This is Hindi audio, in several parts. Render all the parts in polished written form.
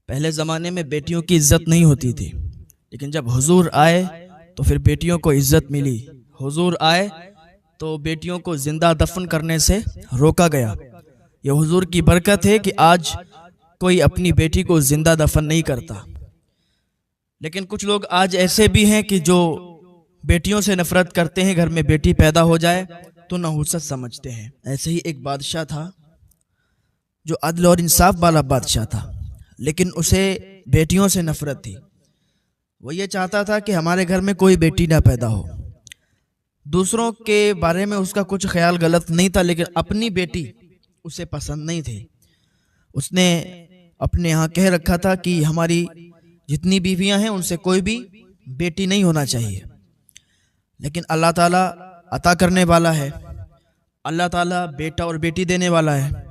पहले ज़माने में बेटियों की इज्जत नहीं होती थी, लेकिन जब हुजूर आए तो फिर बेटियों को इज्जत मिली। हुजूर आए तो बेटियों को जिंदा दफन करने से रोका गया। ये हुजूर की बरकत है कि आज कोई अपनी बेटी को जिंदा दफन नहीं करता। लेकिन कुछ लोग आज ऐसे भी हैं कि जो बेटियों से नफरत करते हैं, घर में बेटी पैदा हो जाए तो नहुसत समझते हैं। ऐसे ही एक बादशाह था जो अदल और इंसाफ वाला बादशाह था, लेकिन उसे बेटियों से नफरत थी। वो ये चाहता था कि हमारे घर में कोई बेटी ना पैदा हो। दूसरों के बारे में उसका कुछ ख्याल गलत नहीं था, लेकिन अपनी बेटी उसे पसंद नहीं थी। उसने अपने यहाँ कह रखा था कि हमारी जितनी बीवियां हैं उनसे कोई भी बेटी नहीं होना चाहिए। लेकिन अल्लाह ताला अता करने वाला है, अल्लाह ताला बेटा और बेटी देने वाला है,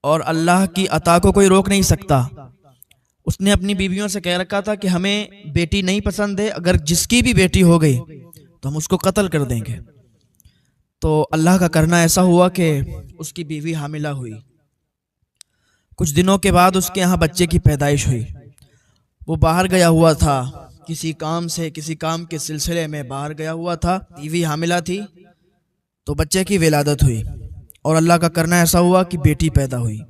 और अल्लाह की अता को कोई रोक नहीं सकता। उसने अपनी बीवियों से कह रखा था कि हमें बेटी नहीं पसंद है, अगर जिसकी भी बेटी हो गई तो हम उसको कत्ल कर देंगे। तो अल्लाह का करना ऐसा हुआ कि उसकी बीवी हामिला हुई। कुछ दिनों के बाद उसके यहाँ बच्चे की पैदाइश हुई। वो बाहर गया हुआ था किसी काम से, किसी काम के सिलसिले में बाहर गया हुआ था। बीवी हामिला थी तो बच्चे की विलादत हुई, और अल्लाह का करना ऐसा हुआ कि बेटी पैदा हुई।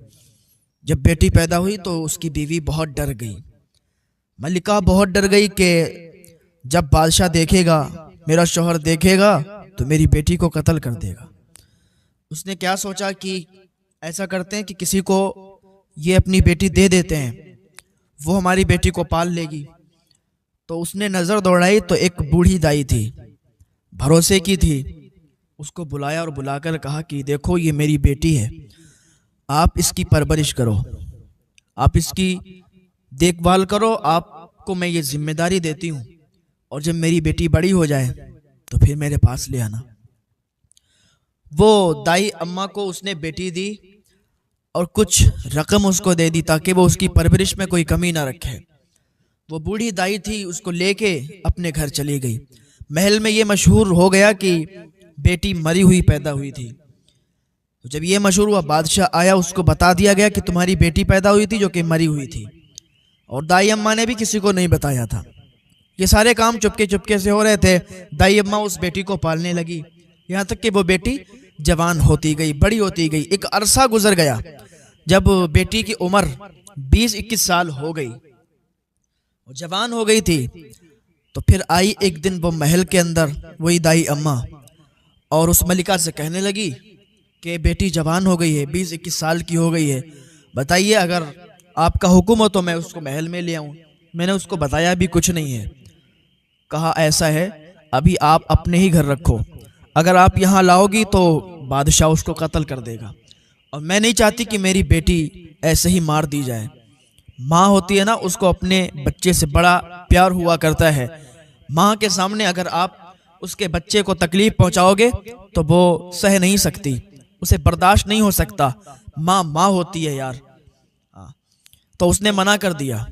जब बेटी पैदा हुई तो उसकी बीवी बहुत डर गई। मलिका बहुत डर गई कि जब बादशाह देखेगा, मेरा शौहर देखेगा तो मेरी बेटी को कत्ल कर देगा। उसने क्या सोचा कि ऐसा करते हैं कि किसी को ये अपनी बेटी दे देते हैं, वो हमारी बेटी को पाल लेगी। तो उसने नज़र दौड़ाई तो एक बूढ़ी दाई थी, भरोसे की थी। उसको बुलाया और बुलाकर कहा कि देखो ये मेरी बेटी है, आप इसकी परवरिश करो, आप इसकी देखभाल करो, आपको मैं ये जिम्मेदारी देती हूँ, और जब मेरी बेटी बड़ी हो जाए तो फिर मेरे पास ले आना। वो दाई अम्मा को उसने बेटी दी और कुछ रकम उसको दे दी ताकि वो उसकी परवरिश में कोई कमी ना रखे। वो बूढ़ी दाई थी, उसको लेके अपने घर चली गई। महल में ये मशहूर हो गया कि बेटी मरी हुई पैदा हुई थी। तो जब ये मशहूर हुआ, बादशाह आया, उसको बता दिया गया कि तुम्हारी बेटी पैदा हुई थी जो कि मरी हुई थी, और दाई अम्मा ने भी किसी को नहीं बताया था। ये सारे काम चुपके चुपके से हो रहे थे। दाई अम्मा उस बेटी को पालने लगी, यहाँ तक कि वो बेटी जवान होती गई, बड़ी होती गई। एक अरसा गुजर गया। जब बेटी की उम्र 20-21 साल हो गई, वो जवान हो गई थी, तो फिर आई एक दिन वो महल के अंदर वही दाई अम्मा, और उस मलिका से कहने लगी कि बेटी जवान हो गई है, 20-21 साल की हो गई है, बताइए अगर आपका हुक्म हो तो मैं उसको महल में ले आऊं। मैंने उसको बताया भी कुछ नहीं है। कहा ऐसा है, अभी आप अपने ही घर रखो, अगर आप यहाँ लाओगी तो बादशाह उसको कत्ल कर देगा, और मैं नहीं चाहती कि मेरी बेटी ऐसे ही मार दी जाए। माँ होती है ना, उसको अपने बच्चे से बड़ा प्यार हुआ करता है। माँ के सामने अगर आप उसके बच्चे को तकलीफ पहुंचाओगे तो वो सह नहीं सकती, उसे बर्दाश्त नहीं हो सकता। माँ माँ होती है यार। तो उसने मना कर दिया।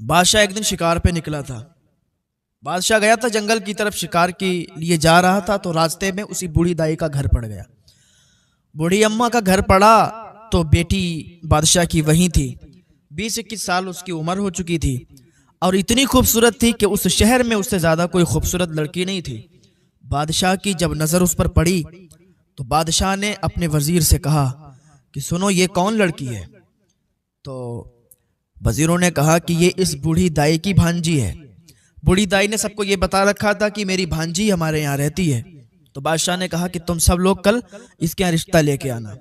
बादशाह एक दिन शिकार पे निकला था। बादशाह गया था जंगल की तरफ, शिकार के लिए जा रहा था, तो रास्ते में उसी बूढ़ी दाई का घर पड़ गया। बूढ़ी अम्मा का घर पड़ा तो बेटी बादशाह की वहीं थी। 20-21 साल उसकी उम्र हो चुकी थी, और इतनी खूबसूरत थी कि उस शहर में उससे ज्यादा कोई खूबसूरत लड़की नहीं थी। बादशाह की जब नजर उस पर पड़ी तो बादशाह ने अपने वजीर से कहा कि सुनो, ये कौन लड़की है? तो वजीरों ने कहा कि ये इस बूढ़ी दाई की भांजी है। बूढ़ी दाई ने सबको ये बता रखा था कि मेरी भांजी हमारे यहाँ रहती है। तो बादशाह ने कहा कि तुम सब लोग कल इसके यहाँ रिश्ता लेके आना,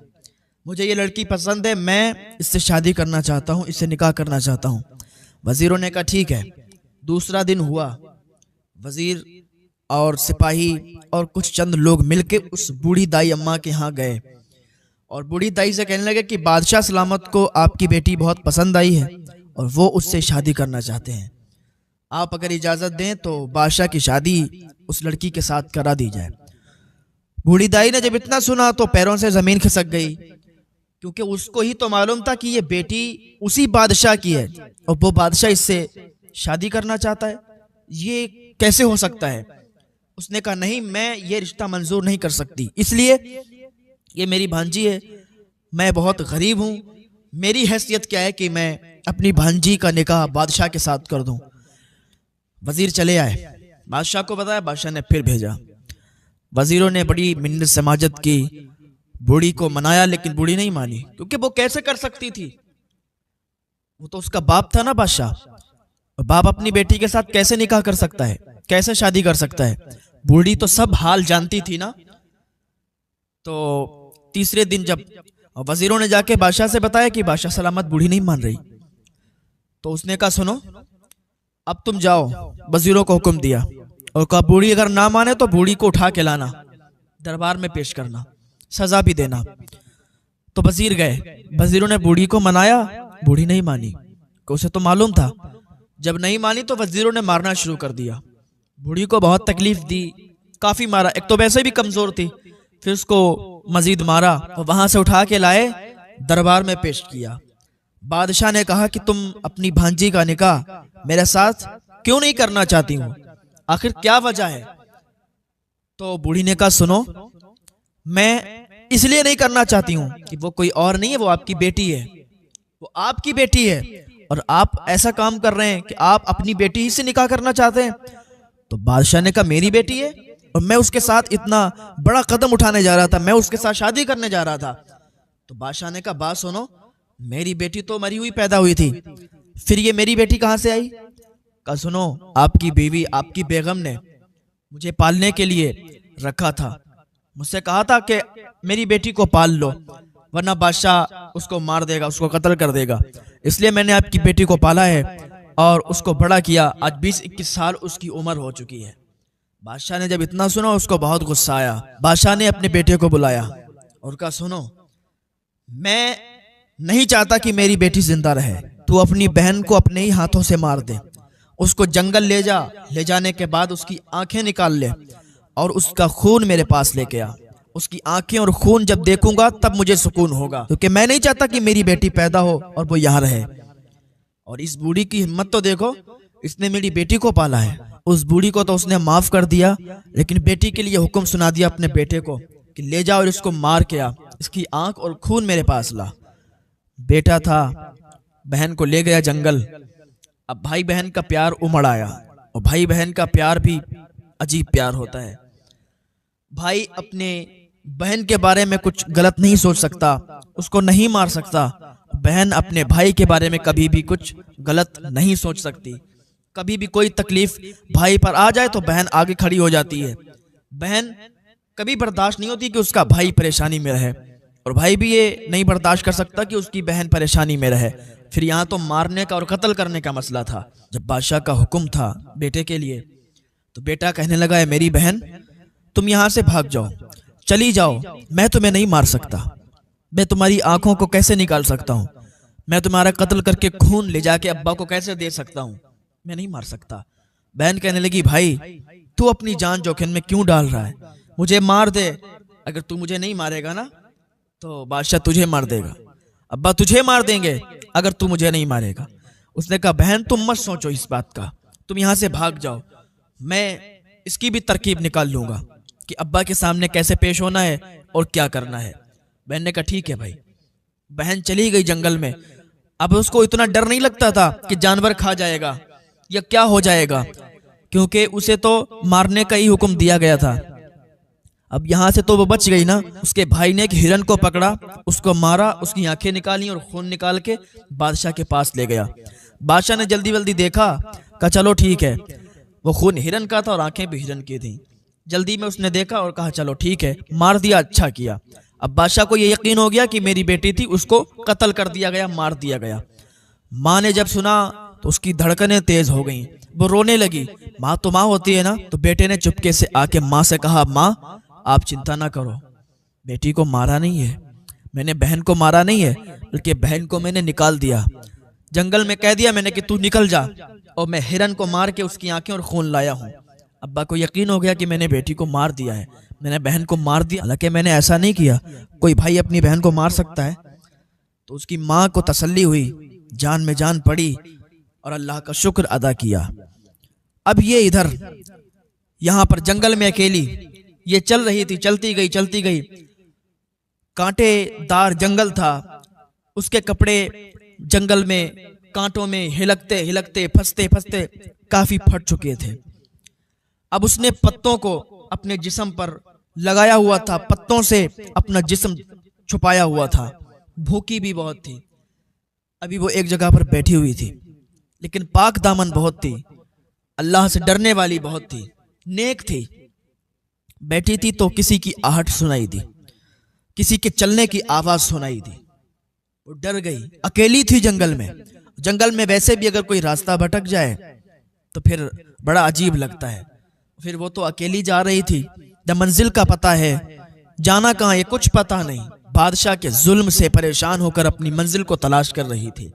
मुझे ये लड़की पसंद है, मैं इससे शादी करना चाहता हूँ, इससे निकाह करना चाहता हूँ। वजीरों ने कहा ठीक है। दूसरा दिन हुआ, वजीर और सिपाही और कुछ चंद लोग मिलके उस बूढ़ी दाई अम्मा के यहाँ गए, और बूढ़ी दाई से कहने लगे कि बादशाह सलामत को आपकी बेटी बहुत पसंद आई है और वो उससे शादी करना चाहते हैं, आप अगर इजाजत दें तो बादशाह की शादी उस लड़की के साथ करा दी जाए। बूढ़ी दाई ने जब इतना सुना तो पैरों से जमीन खिसक गई, क्योंकि उसको ही तो मालूम था कि ये बेटी उसी बादशाह की है और वो बादशाह इससे शादी करना चाहता है, ये कैसे हो सकता है। उसने कहा नहीं, मैं ये रिश्ता मंजूर नहीं कर सकती, इसलिए ये मेरी भांजी है, मैं बहुत गरीब हूँ मेरी हैसियत क्या है कि मैं अपनी भांजी का निकाह बादशाह के साथ कर दूं। वजीर चले आए, बादशाह को बताया, बादशाह ने फिर भेजा। वजीरों ने बड़ी मिन्नत समाजत की, बूढ़ी को मनाया, लेकिन बूढ़ी नहीं मानी, क्योंकि वो कैसे कर सकती थी, वो तो उसका बाप था ना बादशाह। बाप अपनी बेटी के साथ कैसे निकाह कर सकता है, कैसे शादी कर सकता है। बूढ़ी तो सब हाल जानती थी ना। तो तीसरे दिन जब वजीरों ने जाके बादशाह से बताया कि बादशाह सलामत बूढ़ी नहीं मान रही, तो उसने कहा सुनो, अब तुम जाओ। वजीरों को हुक्म दिया और कहा बूढ़ी अगर ना माने तो बूढ़ी को उठा के लाना, दरबार में पेश करना, सजा भी देना। तो वजीर गए, वजीरों ने बूढ़ी को मनाया, बूढ़ी नहीं मानी। उसे तो मालूम था, जब नहीं मानी तो वजीरों ने मारना शुरू कर दिया। बूढ़ी को बहुत तकलीफ दी, काफी मारा, एक तो वैसे भी कमजोर थी, फिर उसको मजीद मारा और वहां से उठा के लाए, दरबार में पेश किया। बादशाह ने कहा कि तुम अपनी भांजी का निकाह मेरे साथ क्यों नहीं करना चाहती हो, आखिर क्या वजह है। तो बूढ़ी ने कहा सुनो, मैं इसलिए नहीं करना चाहती हूँ कि वो कोई और नहीं है, वो आपकी बेटी है, वो आपकी बेटी है, और आप ऐसा काम कर रहे हैं कि आप अपनी बेटी ही से निकाह करना चाहते हैं। तो बादशाह ने कहा मेरी बेटी है और मैं उसके साथ इतना बड़ा कदम उठाने जा रहा था, मैं उसके साथ शादी करने जा रहा था। तो बादशाह ने कहा बात सुनो, मेरी बेटी तो मरी हुई पैदा हुई थी, फिर ये मेरी बेटी कहां से आई। कहा सुनो, आपकी बीवी, आपकी बेगम ने मुझे पालने के लिए रखा था, मुझसे कहा था कि मेरी बेटी को पाल लो वरना बादशाह उसको मार देगा, उसको कत्ल कर देगा, इसलिए मैंने आपकी बेटी को पाला है और उसको बड़ा किया। आज 20-21 साल उसकी उम्र हो चुकी है। बादशाह ने जब इतना सुना उसको बहुत गुस्सा आया। बादशाह ने अपने बेटे को बुलाया और कहा सुनो, मैं नहीं चाहता कि मेरी बेटी जिंदा रहे, तू अपनी बहन को अपने ही हाथों से मार दे, उसको जंगल ले जा, ले जाने के बाद उसकी आंखें निकाल ले और उसका खून मेरे पास लेके आ। उसकी आंखें और खून जब देखूंगा तब मुझे सुकून होगा, क्योंकि मैं नहीं चाहता कि मेरी बेटी पैदा हो और वो यहाँ रहे। और इस बूढ़ी की हिम्मत तो देखो, इसने मेरी बेटी को पाला है। उस बूढ़ी को तो उसने माफ कर दिया, लेकिन बेटी के लिए हुक्म सुना दिया अपने बेटे को कि ले जा और इसको मार के आ, इसकी आंख और खून मेरे पास ला। बेटा था, बहन को ले गया जंगल। अब भाई बहन का प्यार उमड़ आया, और भाई बहन का प्यार भी अजीब प्यार होता है। भाई अपने बहन के बारे में कुछ गलत नहीं सोच सकता, उसको नहीं मार सकता। बहन अपने भाई के बारे में कभी भी कुछ गलत नहीं सोच सकती। कभी भी कोई तकलीफ भाई पर आ जाए तो बहन आगे खड़ी हो जाती है। बहन कभी बर्दाश्त नहीं होती कि उसका भाई परेशानी में रहे, और भाई भी ये नहीं बर्दाश्त कर सकता कि उसकी बहन परेशानी में रहे। फिर यहाँ तो मारने का और कत्ल करने का मसला था। जब बादशाह का हुक्म था बेटे के लिए, तो बेटा कहने लगा है मेरी बहन, तुम यहाँ से भाग जाओ, चली जाओ, मैं तुम्हें नहीं मार सकता। मैं तुम्हारी आंखों को कैसे निकाल सकता हूँ, मैं तुम्हारा कत्ल करके खून ले जाके अब्बा को कैसे दे सकता हूँ, मैं नहीं मार सकता। बहन कहने लगी भाई तू अपनी जान जोखिम में क्यों डाल रहा है, मुझे मार दे, अगर तू मुझे नहीं मारेगा ना तो बादशाह तुझे मार देगा, अब्बा तुझे मार देंगे अगर तू मुझे नहीं मारेगा। उसने कहा बहन तुम मत सोचो इस बात का, तुम यहाँ से भाग जाओ, मैं इसकी भी तरकीब निकाल लूंगा कि अब्बा के सामने कैसे पेश होना है और क्या करना है। बहन ने कहा ठीक है भाई। बहन चली गई जंगल में। अब उसको इतना डर नहीं लगता था कि जानवर खा जाएगा या क्या हो जाएगा, क्योंकि उसे तो मारने का ही हुक्म दिया गया था। अब यहाँ से तो वो बच गई ना। उसके भाई ने एक हिरन को पकड़ा, उसको मारा, उसकी आंखें निकाली और खून निकाल के बादशाह के पास ले गया। बादशाह ने जल्दी जल्दी देखा, कहा चलो ठीक है, वो खून हिरन का था और आंखें भी हिरन की थी। जल्दी में उसने देखा और कहा चलो ठीक है, मार दिया, अच्छा किया। अब बादशाह को ये यकीन हो गया कि मेरी बेटी थी, उसको कत्ल कर दिया गया, मार दिया गया। माँ ने जब सुना तो उसकी धड़कनें तेज हो गईं, वो रोने लगी। माँ तो माँ होती है ना। तो बेटे ने चुपके से आके माँ से कहा माँ आप चिंता ना करो, बेटी को मारा नहीं है, मैंने बहन को मारा नहीं है, बल्कि बहन को मैंने निकाल दिया, जंगल में कह दिया मैंने कि तू निकल जा, और मैं हिरन को मार के उसकी आंखें और खून लाया हूँ। अब्बा को यकीन हो गया कि मैंने बेटी को मार दिया है, मैंने बहन को मार दिया, हालांकि मैंने ऐसा नहीं किया, कोई भाई अपनी बहन को मार सकता है। तो उसकी माँ को तसल्ली हुई, जान में जान पड़ी और अल्लाह का शुक्र अदा किया। अब ये इधर यहाँ पर जंगल में अकेली ये चल रही थी, चलती गई, कांटेदार जंगल था, उसके कपड़े जंगल में कांटों में हिलकते हिलकते फंसते फंसते काफी फट चुके थे। अब उसने पत्तों को अपने जिस्म पर लगाया हुआ था, पत्तों से अपना जिस्म छुपाया हुआ था। भूखी भी बहुत थी। अभी वो एक जगह पर बैठी हुई थी, लेकिन पाक दामन बहुत थी, अल्लाह से डरने वाली बहुत थी, नेक थी। बैठी थी तो किसी की आहट सुनाई दी, किसी के चलने की आवाज सुनाई दी। वो डर गई। अकेली थी जंगल में। जंगल में वैसे भी अगर कोई रास्ता भटक जाए तो फिर बड़ा अजीब लगता है। फिर वो तो अकेली जा रही थी, न मंजिल का पता है, जाना कहाँ ये कुछ पता नहीं। बादशाह के जुल्म से परेशान होकर अपनी मंजिल को तलाश कर रही थी।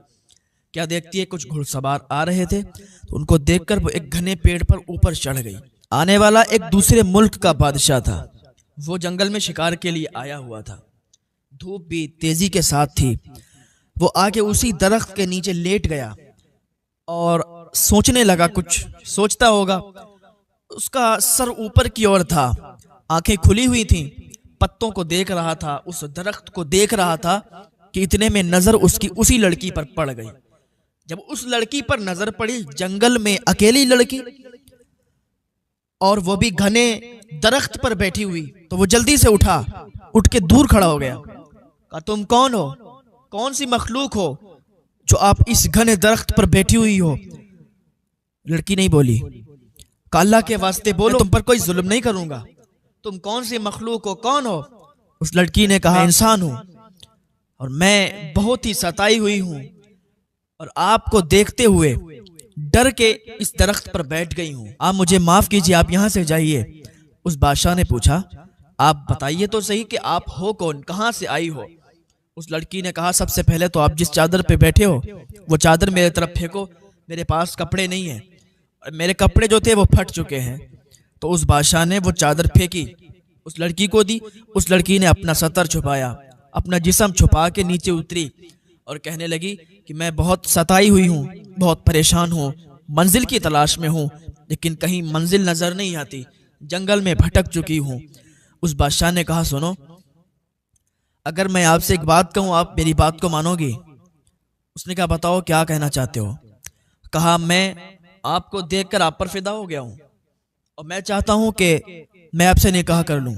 क्या देखती है, कुछ घुड़सवार आ रहे थे, तो उनको देखकर वो एक घने पेड़ पर ऊपर चढ़ गई। आने वाला एक दूसरे मुल्क का बादशाह था। वो जंगल में शिकार के लिए आया हुआ था। धूप भी तेजी के साथ थी। वो आके उसी दरख्त के नीचे लेट गया और सोचने लगा। कुछ सोचता होगा। उसका सर ऊपर की ओर था, आंखें खुली हुई थीं, पत्तों को देख रहा था, उस दरख्त को देख रहा था कि इतने में नजर उसकी उसी लड़की पर पड़ गई। जब उस लड़की पर नजर पड़ी, जंगल में अकेली लड़की और वो भी घने दरख्त पर बैठी हुई, तो वो जल्दी से उठा, उठ के दूर खड़ा हो गया। कहा, तुम कौन हो? कौन सी मखलूक हो जो आप इस घने दरख्त पर बैठी हुई हो? लड़की नहीं बोली। कहा, अल्लाह के वास्ते बोलो, तुम पर कोई जुल्म नहीं करूंगा। तुम कौन सी मखलूक हो, कौन हो? उस लड़की ने कहा, इंसान हूं और मैं बहुत ही सताई हुई हूं और आपको देखते हुए डर के इस दरख्त पर बैठ गई हूं। आप मुझे माफ कीजिए, आप यहां से जाइए। उस बादशाह ने पूछा, आप बताइए तो सही कि आप हो कौन, कहां से आई हो? उस लड़की ने कहा, सबसे पहले तो आप जिस चादर पे बैठे हो वो चादर मेरे तरफ फेंको। मेरे पास कपड़े नहीं है, मेरे कपड़े जो थे वो फट चुके हैं। तो उस बादशाह ने वो चादर फेंकी, उस लड़की को दी। उस लड़की ने अपना सतर छुपाया, अपना जिस्म छुपा के नीचे उतरी और कहने लगी कि मैं बहुत सताई हुई हूँ, बहुत परेशान हूँ, मंजिल की तलाश में हूँ, लेकिन कहीं मंजिल नजर नहीं आती, जंगल में भटक चुकी हूँ। उस बादशाह ने कहा, सुनो, अगर मैं आपसे एक बात कहूँ, आप मेरी बात को मानोगी? उसने कहा, बताओ क्या कहना चाहते हो? कहा, मैं आपको देखकर आप पर फिदा हो गया हूँ और मैं चाहता हूँ कि मैं आपसे निकाह कर लूँ,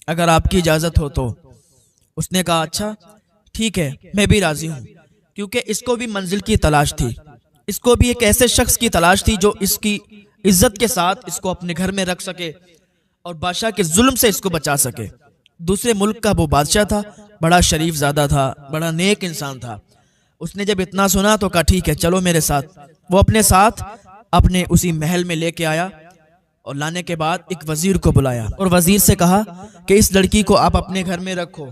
अगर आपकी इजाजत हो तो। उसने कहा, अच्छा ठीक है, मैं भी राजी हूँ, क्योंकि इसको भी मंजिल की तलाश थी। इसको भी एक ऐसे शख्स की तलाश थी जो इसकी इज्जत के साथ इसको अपने घर में रख सके और बादशाह के जुल्म से इसको बचा सके। दूसरे मुल्क का वो बादशाह था, बड़ा शरीफ ज़ादा था, बड़ा नेक इंसान था। उसने जब इतना सुना तो कहा, ठीक है, चलो मेरे साथ। वो अपने साथ अपने उसी महल में लेके आया और लाने के बाद एक वजीर को बुलाया और वजीर से कहा कि इस लड़की को आप अपने घर में रखो,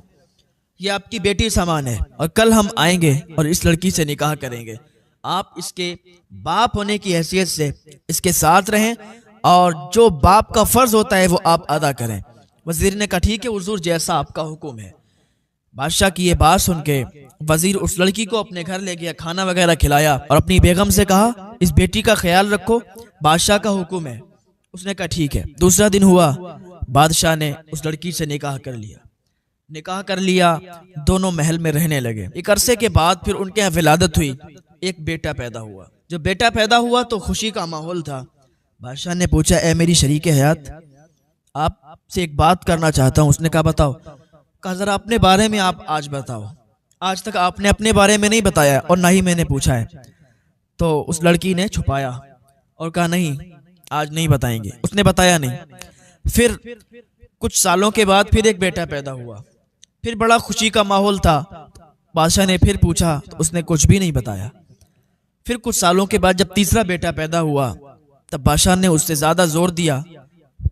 ये आपकी बेटी समान है और कल हम आएंगे और इस लड़की से निकाह करेंगे। आप इसके बाप होने की हैसियत से इसके साथ रहें और जो बाप का फर्ज होता है वो आप अदा करें। वजीर ने कहा, ठीक है हुजूर, जैसा आपका हुक्म है। बादशाह की ये बात सुन के वजीर उस लड़की को अपने घर ले गया, खाना वगैरह खिलाया और अपनी बेगम से कहा, इस बेटी का ख्याल रखो, बादशाह का हुक्म है। उसने कहा, ठीक है। दूसरा दिन हुआ, बादशाह ने उस लड़की से निकाह कर लिया। निकाह कर लिया, दोनों महल में रहने लगे। एक अरसे के बाद फिर उनके यहाँ विलादत हुई, एक बेटा पैदा हुआ। जब बेटा पैदा हुआ तो खुशी का माहौल था। बादशाह ने पूछा, ए मेरी शरीक हयात, आपसे एक बात करना चाहता हूँ। उसने कहा, बताओ। कहा, जरा अपने बारे में आप आज बताओ, आज तक आपने अपने बारे में नहीं बताया और ना ही मैंने पूछा है। तो उस लड़की ने छुपाया और कहा, नहीं आज नहीं बताएंगे। उसने बताया नहीं। फिर कुछ सालों के बाद फिर एक बेटा पैदा हुआ, फिर बड़ा खुशी का माहौल था। बादशाह ने फिर पूछा तो उसने कुछ भी नहीं बताया। फिर कुछ सालों के बाद जब तीसरा बेटा पैदा हुआ तब बादशाह ने उससे ज्यादा जोर दिया,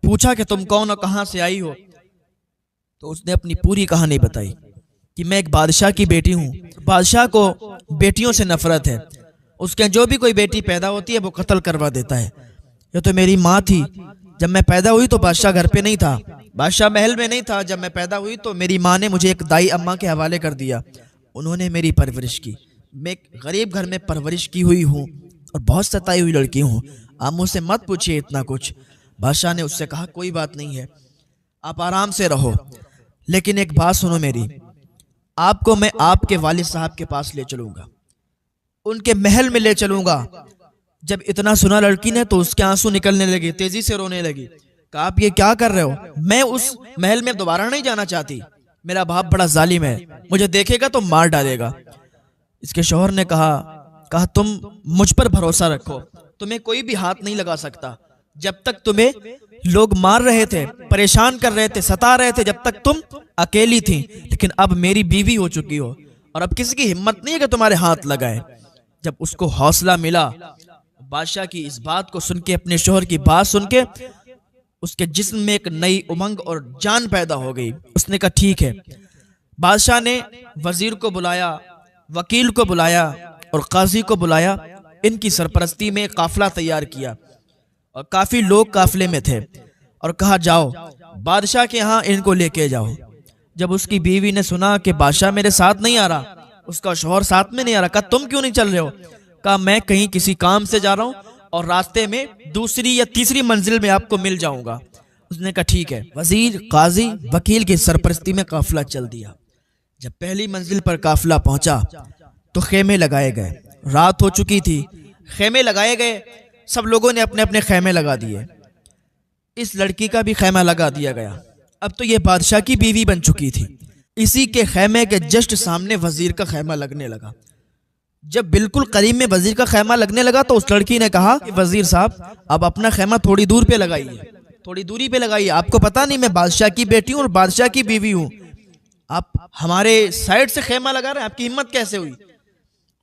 पूछा कि तुम कौन हो, कहां से आई हो? तो उसने अपनी पूरी कहानी बताई कि मैं एक बादशाह की बेटी हूँ। बादशाह को बेटियों से नफरत है, उसके जो भी कोई बेटी पैदा होती है वो कत्ल करवा देता है। ये तो मेरी माँ थी, जब मैं पैदा हुई तो बादशाह घर पे नहीं था, बादशाह महल में नहीं था। जब मैं पैदा हुई तो मेरी माँ ने मुझे एक दाई अम्मा के हवाले कर दिया, उन्होंने मेरी परवरिश की। मैं एक गरीब घर में परवरिश की हुई हूँ और बहुत सताई हुई लड़की हूँ, आप मुझसे मत पूछिए इतना कुछ। बादशाह ने उससे कहा, कोई बात नहीं है, आप आराम से रहो, लेकिन एक बात सुनो मेरी, आपको मैं आपके वालिद साहब के पास ले चलूंगा, उनके महल में ले चलूंगा। जब इतना सुना लड़की ने तो उसके आंसू निकलने लगे, तेजी से रोने लगी। कहा आप ये क्या कर रहे हो, मैं उस महल में दोबारा नहीं जाना चाहती, मेरा बाप बड़ा जालिम है, मुझे देखेगा तो मार डालेगा। इसके शौहर ने कहा तुम मुझ पर भरोसा रखो, तुम्हें कोई भी हाथ नहीं लगा सकता। जब तक तुम्हें लोग मार रहे थे, परेशान कर रहे थे, सता रहे थे, जब तक तुम अकेली थी, लेकिन अब मेरी बीवी हो चुकी हो और अब किसी की हिम्मत नहीं है कि तुम्हारे हाथ लगाए। जब उसको हौसला मिला, बादशाह की इस बात को सुन के, अपने शौहर की बात सुन के, उसके जिस्म में एक नई उमंग और जान पैदा हो गई। उसने कहा ठीक है। बादशाह ने वजीर को बुलाया, वकील को बुलाया और काजी को बुलाया। इनकी सरपरस्ती में काफिला तैयार किया और काफी लोग काफिले में थे और कहा जाओ बादशाह के यहाँ इनको लेके जाओ। जब उसकी बीवी ने सुना कि बादशाह मेरे साथ नहीं आ रहा, उसका शौहर साथ में नहीं आ रहा, कहा तुम क्यों नहीं चल रहे हो? कहा मैं कहीं किसी काम से जा रहा हूँ और रास्ते में दूसरी या तीसरी मंजिल में आपको मिल जाऊंगा। उसने कहा ठीक है। वजीर, काजी, वकील की सरपरस्ती में काफिला चल दिया। जब पहली मंजिल पर काफिला पहुंचा तो खेमे लगाए गए। रात हो चुकी थी, खेमे लगाए गए, सब लोगों ने अपने अपने खेमे लगा दिए। इस लड़की का भी खेमा लगा दिया गया। अब तो ये बादशाह की बीवी बन चुकी थी। इसी के खेमे के जस्ट सामने वजीर का खेमा लगने लगा। जब बिल्कुल करीब में वजीर का खेमा लगने लगा तो उस लड़की ने कहा वजीर साहब अब अपना खेमा थोड़ी दूर पे लगाइए, थोड़ी दूरी पे लगाइए, आपको पता नहीं मैं बादशाह की बेटी हूँ और बादशाह की बीवी हूँ, आप हमारे साइड से खेमा लगा रहे हैं, आपकी हिम्मत कैसे हुई?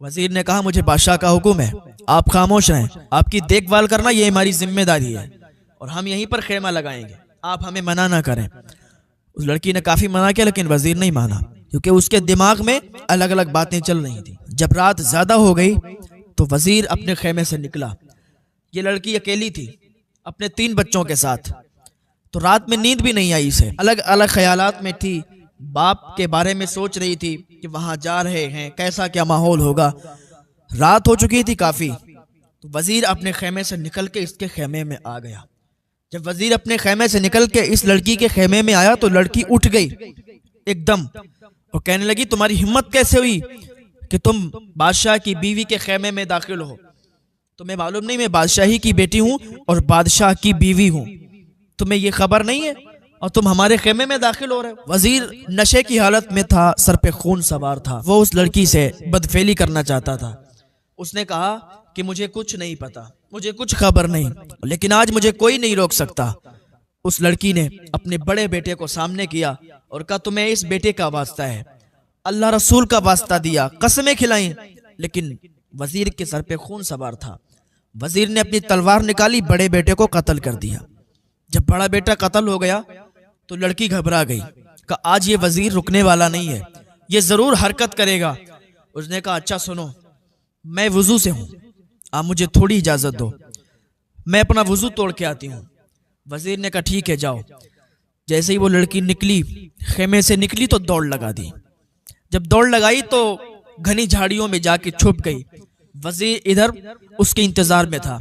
वजीर ने कहा मुझे बादशाह का हुक्म है, आप खामोश रहें, आपकी देखभाल करना ये हमारी जिम्मेदारी है और हम यहीं पर खेमा लगाएंगे, आप हमें मना ना करें। उस लड़की ने काफी मना किया लेकिन वजीर नहीं माना, क्योंकि उसके दिमाग में अलग अलग बातें चल रही थी। जब रात ज्यादा हो गई तो वजीर अपने खेमे से निकला। ये लड़की अकेली थी अपने 3 बच्चों के साथ, तो रात में नींद भी नहीं आई इसे, अलग अलग ख्यालात में थी। बाप के बारे में सोच रही थी कि वहां जा रहे हैं, कैसा क्या माहौल होगा। रात हो चुकी थी काफी, तो वजीर अपने खेमे से निकल के इसके खेमे में आ गया। जब वजीर अपने खेमे से निकल के इस लड़की के खेमे में आया तो लड़की उठ गई एकदम और कहने लगी तुम्हारी हिम्मत कैसे हुई कि तुम बादशाह की बीवी के खेमे में दाखिल हो? तुम्हें मालूम नहीं मैं बादशाही की बेटी हूं और बादशाह की बीवी हूं, तुम्हें ये खबर नहीं है और तुम हमारे खेमे में दाखिल हो रहे हो? वजीर नशे की हालत में था, सर पे खून सवार था, वो उस लड़की से बदफेली करना चाहता था। उसने कहा कि मुझे कुछ नहीं पता, मुझे कुछ खबर नहीं, लेकिन आज मुझे कोई नहीं रोक सकता। उस लड़की ने अपने बड़े बेटे को सामने किया और कहा तुम्हें इस बेटे का वास्ता है, अल्लाह रसूल का वास्ता दिया, कसमें खिलाई, लेकिन वजीर के सर पे खून सवार था। वजीर ने अपनी तलवार निकाली, बड़े बेटे को कत्ल कर दिया। जब बड़ा बेटा कत्ल हो गया तो लड़की घबरा गई, कहा आज ये वजीर रुकने वाला नहीं है, ये जरूर हरकत करेगा। उसने कहा अच्छा सुनो, मैं वजू से हूं, आप मुझे थोड़ी इजाजत दो, मैं अपना वजू तोड़ के आती हूँ। वजीर ने कहा ठीक है जाओ। जैसे ही वो लड़की निकली, खेमे से निकली तो दौड़ लगा दी। जब दौड़ लगाई तो घनी झाड़ियों में जाके छुप गई। वजीर इधर उसके इंतजार में था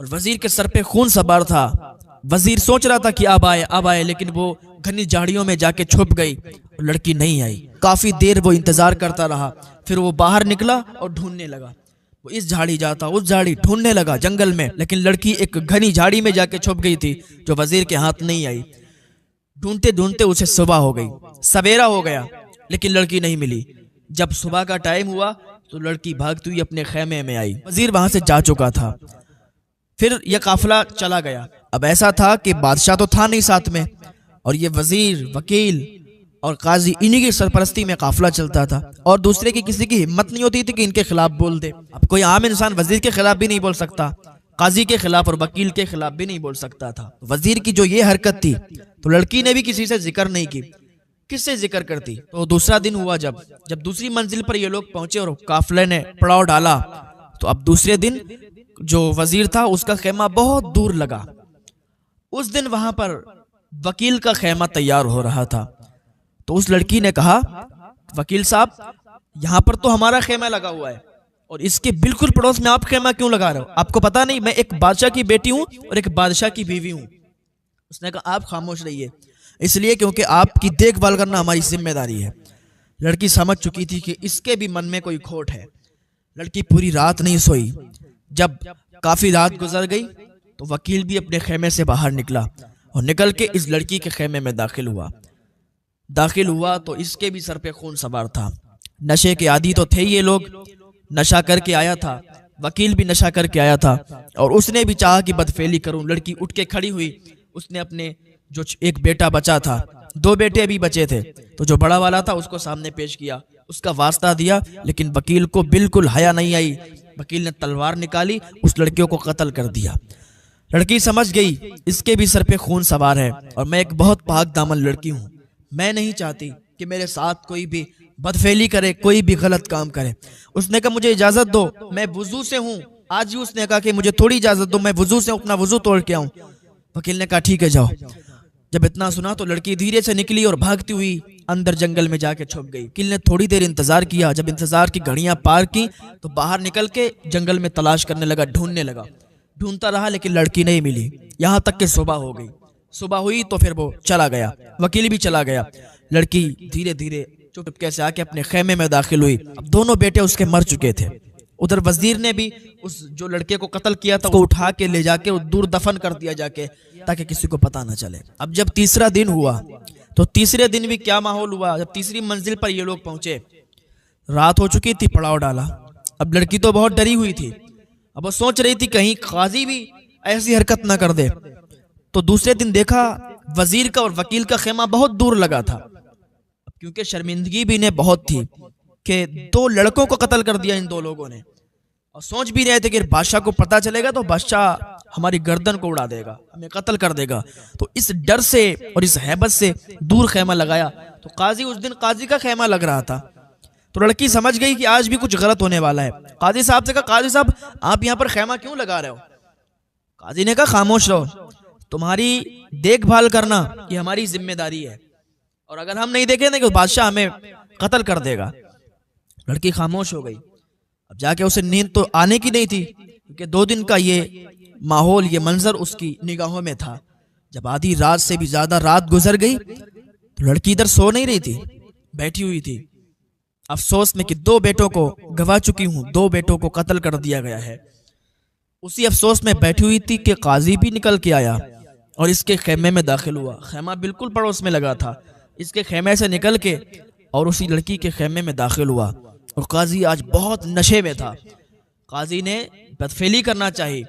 और वजीर के सर पे खून सवार था। वजीर सोच रहा था कि अब आए, लेकिन वो घनी झाड़ियों में जाके छुप गई और लड़की नहीं आई। काफी देर वो इंतजार करता रहा, फिर वो बाहर निकला और ढूंढने लगा। वो इस झाड़ी जाता, उस झाड़ी, ढूंढने लगा जंगल में, लेकिन लड़की एक घनी झाड़ी में जाके छुप गई थी जो वजीर के हाथ नहीं आई। ढूंढते ढूंढते उसे सुबह हो गई, सवेरा हो गया, लेकिन लड़की नहीं मिली। जब सुबह का टाइम हुआ तो लड़की भागती हुई अपने खेमे में आई। वजीर वहां से जा चुका था। फिर यह काफिला चला गया। अब ऐसा था कि बादशाह तो था नहीं साथ में, और ये वजीर, वकील और काजी, इन्हीं की सरपरस्ती में काफिला चलता था और दूसरे की किसी की हिम्मत नहीं होती थी कि इनके खिलाफ बोल दे। अब कोई आम इंसान वजीर के खिलाफ भी नहीं बोल सकता, काजी के खिलाफ और वकील के खिलाफ भी नहीं बोल सकता था। वजीर की जो ये हरकत थी तो लड़की ने भी किसी से जिक्र नहीं की, किससे जिक्र करती? तो दूसरा दिन हुआ, जब दूसरी मंजिल पर ये लोग पहुंचे और काफिले ने पड़ाव डाला, तो अब दूसरे दिन जो वजीर था उसका खेमा बहुत दूर लगा। उस दिन वहां पर वकील का खेमा तैयार हो रहा था। तो उस लड़की ने कहा वकील साहब यहाँ पर तो हमारा खेमा लगा हुआ है और इसके बिल्कुल पड़ोस में आप खेमा क्यों लगा रहे हो? आपको पता नहीं मैं एक बादशाह की बेटी हूं और एक बादशाह की बीवी हूं। उसने कहा आप खामोश रहिए, इसलिए क्योंकि आपकी देखभाल करना हमारी जिम्मेदारी है। लड़की समझ चुकी थी कि इसके भी मन में कोई खोट है। लड़की पूरी रात नहीं सोई। जब काफी रात गुजर गई तो वकील भी अपने खेमे से बाहर निकला और निकल के इस लड़की के खेमे में दाखिल हुआ तो इसके भी सर पे खून सवार था। नशे के आदी तो थे ये लोग, नशा करके आया था, वकील भी नशा करके आया था और उसने भी चाहा कि बदफेली करूं। लड़की उठ के खड़ी हुई। उसने अपने जो एक बेटा बचा था, 2 बेटे भी बचे थे, तो जो बड़ा वाला था उसको सामने पेश किया, उसका वास्ता दिया, लेकिन वकील को बिल्कुल हया नहीं आई। वकील ने तलवार निकाली, उस लड़कियों को कत्ल कर दिया। लड़की समझ गई इसके भी सर पे खून सवार है और मैं एक बहुत पाक दामन लड़की हूँ। मैं नहीं चाहती कि मेरे साथ कोई भी बदफेली करे, कोई भी गलत काम करे। उसने कहा मुझे इजाजत दो, मैं वुजू से हूँ। आज भी उसने कहा कि मुझे थोड़ी इजाजत दो, मैं वुजू से अपना वुजू तोड़ के आऊँ। वकील ने कहा ठीक है जाओ। जब इतना सुना तो लड़की धीरे से निकली और भागती हुई अंदर जंगल में जाके छुप गई। वकील ने थोड़ी देर इंतजार किया। जब इंतजार की घड़ियां पार की तो बाहर निकल के जंगल में तलाश करने लगा, ढूंढने लगा। ढूंढता रहा लेकिन लड़की नहीं मिली, यहाँ तक कि सुबह हो गई। सुबह हुई तो फिर वो चला गया, वकील भी चला गया। लड़की धीरे धीरे चुपके से आके अपने खेमे में दाखिल हुई। अब दोनों बेटे उसके मर चुके थे। उधर वजीर ने भी उस जो लड़के को कत्ल किया था उसको उठा के ले जाके दूर दफन कर दिया जाके, ताकि किसी को पता ना चले। अब जब तीसरा दिन हुआ तो तीसरे दिन भी क्या माहौल हुआ। जब तीसरी मंजिल पर ये लोग पहुंचे, रात हो चुकी थी, पड़ाव डाला। अब लड़की तो बहुत डरी हुई थी। अब वो सोच रही थी कहीं काजी भी ऐसी हरकत ना कर दे। तो दूसरे दिन देखा वजीर का और वकील का खेमा बहुत दूर लगा था, क्योंकि शर्मिंदगी भी इन्हें बहुत थी कि 2 लड़कों को कत्ल कर दिया इन 2 लोगों ने। और सोच भी रहे थे कि बादशाह को पता चलेगा तो बादशाह हमारी गर्दन को उड़ा देगा, हमें कत्ल कर देगा। तो इस डर से और इस हैबत से दूर खेमा लगाया। तो काजी, उस दिन काजी का खेमा लग रहा था। तो लड़की समझ गई कि आज भी कुछ गलत होने वाला है। काजी साहब से कहा काजी साहब आप यहाँ पर खेमा क्यों लगा रहे हो। काजी ने कहा खामोश रहो, तुम्हारी देखभाल करना ये हमारी जिम्मेदारी है और अगर हम नहीं देखेंगे तो बादशाह हमें कत्ल कर देगा। लड़की खामोश हो गई। अब जाके उसे नींद तो आने की नहीं थी, क्योंकि 2 दिन का ये माहौल, ये मंजर उसकी निगाहों में था। जब आधी रात से भी ज्यादा रात गुजर गई तो लड़की इधर सो नहीं रही थी, बैठी हुई थी अफसोस में कि 2 बेटों को गवा चुकी हूं, 2 बेटों को कत्ल कर दिया गया है। उसी अफसोस में बैठी हुई थी कि काजी भी निकल के आया और इसके खेमे में दाखिल हुआ। खेमा बिल्कुल पड़ोस में लगा था। इसके खेमे से निकल के और उसी लड़की के खेमे में दाखिल हुआ और काजी आज बहुत नशे में था। काजी ने बदफेली करना चाहिए।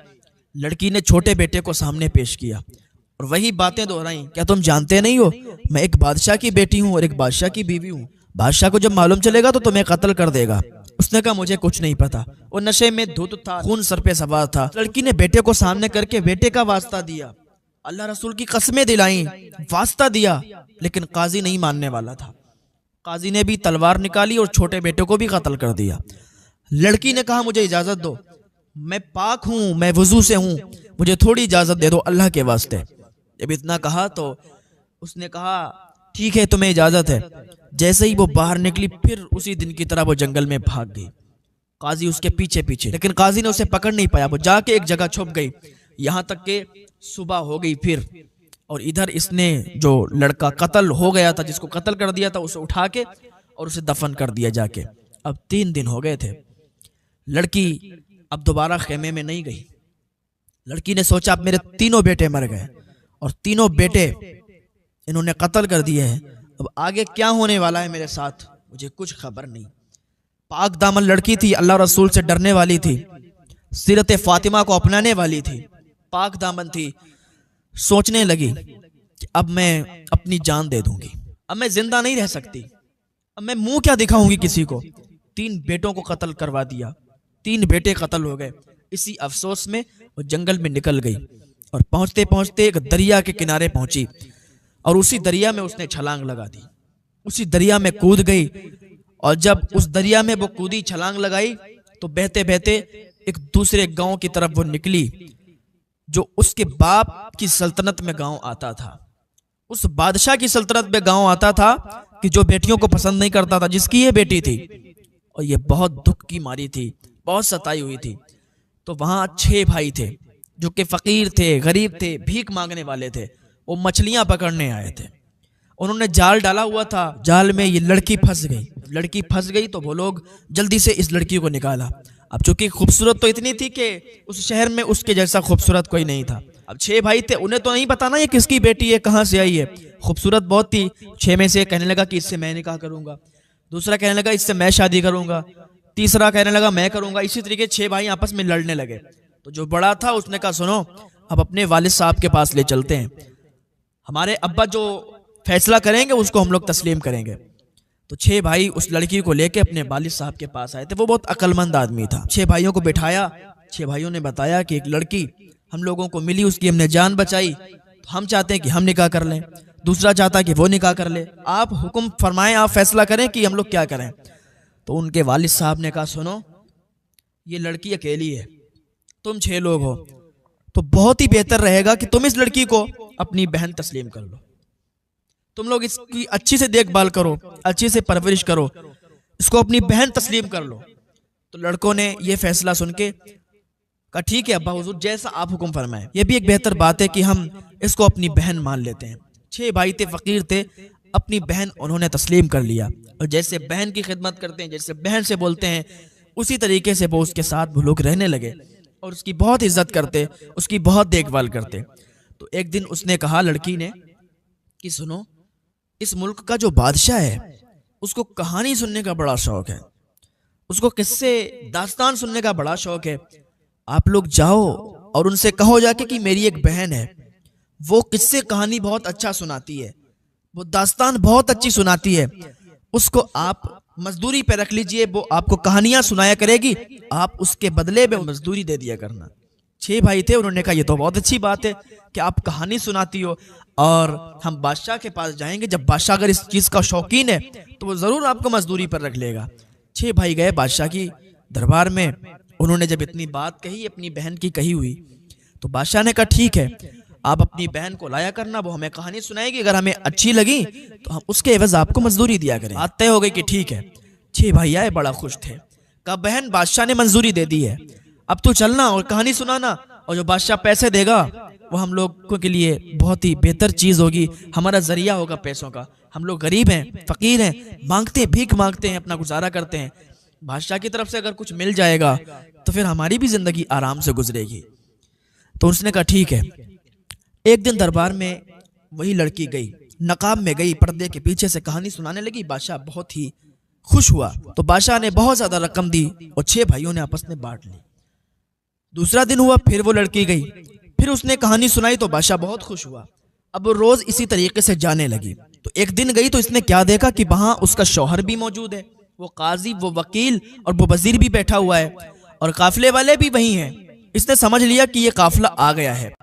लड़की ने छोटे बेटे को सामने पेश किया और वही बातें दोहराई, क्या तुम जानते नहीं हो मैं एक बादशाह की बेटी हूँ और एक बादशाह की बीवी हूँ। बादशाह को जब मालूम चलेगा तो तुम्हें कत्ल कर देगा। उसने कहा मुझे कुछ नहीं पता। वो नशे में धुत था, खून सर पे सवार था। लड़की ने बेटे को सामने करके बेटे का वास्ता दिया, अल्लाह रसूल की कसमें दिलाई, वास्ता दिया, लेकिन काजी नहीं मानने वाला था। काजी ने भी तलवार निकाली और छोटे बेटे को भी कत्ल कर दिया। लड़की ने कहा मुझे इजाजत दो, मैं पाक हूं, मैं वजू से हूं, मुझे थोड़ी इजाजत दे दो अल्लाह के वास्ते। जब इतना कहा तो उसने कहा ठीक है तुम्हें इजाजत है। जैसे ही वो बाहर निकली फिर उसी दिन की तरह वो जंगल में भाग गई, काजी उसके पीछे पीछे। लेकिन काजी ने उसे पकड़ नहीं पाया, वो जाके एक जगह छुप गई। यहाँ तक कि सुबह हो गई फिर, और इधर इसने जो लड़का कत्ल हो गया था, जिसको कत्ल कर दिया था, उसे उठा के और उसे दफन कर दिया जाके। अब 3 दिन हो गए थे। लड़की अब दोबारा खेमे में नहीं गई। लड़की ने सोचा अब मेरे 3 बेटे मर गए और 3 बेटे इन्होंने कत्ल कर दिए हैं, अब आगे क्या होने वाला है मेरे साथ मुझे कुछ खबर नहीं। पाक दामन लड़की थी, अल्लाह रसूल से डरने वाली थी, सीरत फातिमा को अपनाने वाली थी, पाक दामन थी। सोचने लगी कि अब मैं अपनी जान दे दूंगी, अब मैं जिंदा नहीं रह सकती, अब मैं मुंह क्या दिखाऊंगी किसी को। 3 बेटों को कत्ल करवा दिया, 3 बेटे कत्ल हो गए। इसी अफसोस में वो जंगल में निकल गई और पहुंचते पहुंचते एक दरिया के किनारे पहुंची और उसी दरिया में उसने छलांग लगा दी, उसी दरिया में कूद गई। और जब उस दरिया में वो कूदी, छलांग लगाई, तो बहते बहते एक दूसरे गांव की तरफ वो निकली जो उसके बाप की सल्तनत में गांव आता था। उस बादशाह की सल्तनत में गांव आता था कि जो बेटियों को पसंद नहीं करता था, जिसकी ये बेटी थी और ये बहुत दुख की मारी थी, बहुत सताई हुई थी। तो वहां 6 भाई थे जो कि फकीर थे, गरीब थे, भीख मांगने वाले थे। वो मछलियां पकड़ने आए थे उन्होंने जाल डाला हुआ था, जाल में ये लड़की फंस गई। लड़की फंस गई तो वो लोग जल्दी से इस लड़की को निकाला। अब चूंकि खूबसूरत तो इतनी थी कि उस शहर में उसके जैसा खूबसूरत कोई नहीं था। अब 6 भाई थे, उन्हें तो नहीं पता ना ये किसकी बेटी है, कहाँ से आई है। खूबसूरत बहुत थी। 6 में से कहने लगा कि इससे मैं निकाह करूंगा, दूसरा कहने लगा इससे मैं शादी करूंगा, तीसरा कहने लगा मैं करूंगा। इसी तरीके 6 भाई आपस में लड़ने लगे। तो जो बड़ा था उसने कहा सुनो, अब अपने वालिद साहब के पास ले चलते हैं, हमारे अब्बा जो फैसला करेंगे उसको हम लोग तस्लीम करेंगे। तो 6 भाई उस लड़की को लेके अपने वालिद साहब के पास आए थे। वो बहुत अक्लमंद आदमी था। 6 भाइयों को बिठाया। 6 भाइयों ने बताया कि एक लड़की हम लोगों को मिली, उसकी हमने जान बचाई, तो हम चाहते हैं कि हम निकाह कर लें। दूसरा चाहता है कि वो निकाह कर ले। आप हुक्म फरमाएं, आप फैसला करें कि हम लोग क्या करें। तो उनके वालिद साहब ने कहा सुनो, ये लड़की अकेली है, तुम 6 लोग हो, तो बहुत ही बेहतर रहेगा कि तुम इस लड़की को अपनी बहन तस्लीम कर लो। तुम लोग इसकी अच्छी से देखभाल करो, अच्छी से परवरिश करो, इसको अपनी बहन तस्लीम कर लो। तो लड़कों ने ये फैसला सुन के कहा ठीक है अब्बा हुजूर, जैसा आप हुक्म फरमाएं। ये भी एक बेहतर बात है कि हम इसको अपनी बहन मान लेते हैं। 6 भाई थे, फकीर थे, अपनी बहन उन्होंने तस्लीम कर लिया। और जैसे बहन की खिदमत करते हैं, जैसे बहन से बोलते हैं, उसी तरीके से वो उसके साथ वो लोग रहने लगे और उसकी बहुत इज्जत करते, उसकी बहुत देखभाल करते। तो एक दिन उसने कहा लड़की ने कि सुनो, इस मुल्क का जो बादशाह है उसको कहानी सुनने का बड़ा शौक है, उसको किस्से दास्तान सुनने का बड़ा शौक है। आप लोग जाओ और उनसे कहो जाके कि मेरी एक बहन है, वो किस्से कहानी बहुत अच्छा सुनाती है, वो दास्तान बहुत अच्छी सुनाती है, उसको आप मजदूरी पे रख लीजिए, वो आपको कहानियां सुनाया करेगी, आप उसके बदले में मजदूरी दे दिया करना। 6 भाई थे, उन्होंने कहा ये तो बहुत अच्छी बात है कि आप कहानी सुनाती हो और हम बादशाह के पास जाएंगे, जब बादशाह अगर इस चीज का शौकीन है तो वो जरूर आपको मजदूरी पर रख लेगा। 6 भाई गए बादशाह की दरबार में। उन्होंने जब इतनी बात कही, अपनी बहन की कही हुई, तो बादशाह ने कहा ठीक है, आप अपनी बहन को लाया करना, वो हमें कहानी सुनाएगी, अगर हमें अच्छी लगी तो हम उसके एवज आपको मजदूरी दिया करें। बात तय हो गई कि ठीक है। 6 भाई आए, बड़ा खुश थे। कहा बहन, बादशाह ने मंजूरी दे दी है, अब तो चलना और कहानी सुनाना, और जो बादशाह पैसे देगा वो हम लोगों के लिए बहुत ही बेहतर चीज होगी, हमारा जरिया होगा पैसों का। हम लोग गरीब हैं, फकीर हैं, मांगते भीख मांगते हैं, अपना गुजारा करते हैं। बादशाह की तरफ से अगर कुछ मिल जाएगा तो फिर हमारी भी जिंदगी आराम से गुजरेगी। तो उसने कहा ठीक है। एक दिन दरबार में वही लड़की गई, नकाब में गई, पर्दे के पीछे से कहानी सुनाने लगी। बादशाह बहुत ही खुश हुआ, तो बादशाह ने बहुत ज्यादा रकम दी और 6 भाइयों ने आपस में बांट ली। दूसरा दिन हुआ, फिर वो लड़की गई, फिर उसने कहानी सुनाई तो बादशाह बहुत खुश हुआ। अब वो रोज इसी तरीके से जाने लगी। तो एक दिन गई तो इसने क्या देखा कि वहां उसका शौहर भी मौजूद है, वो काजी, वो वकील और वो वजीर भी बैठा हुआ है, और काफिले वाले भी वही हैं। इसने समझ लिया कि ये काफिला आ गया है।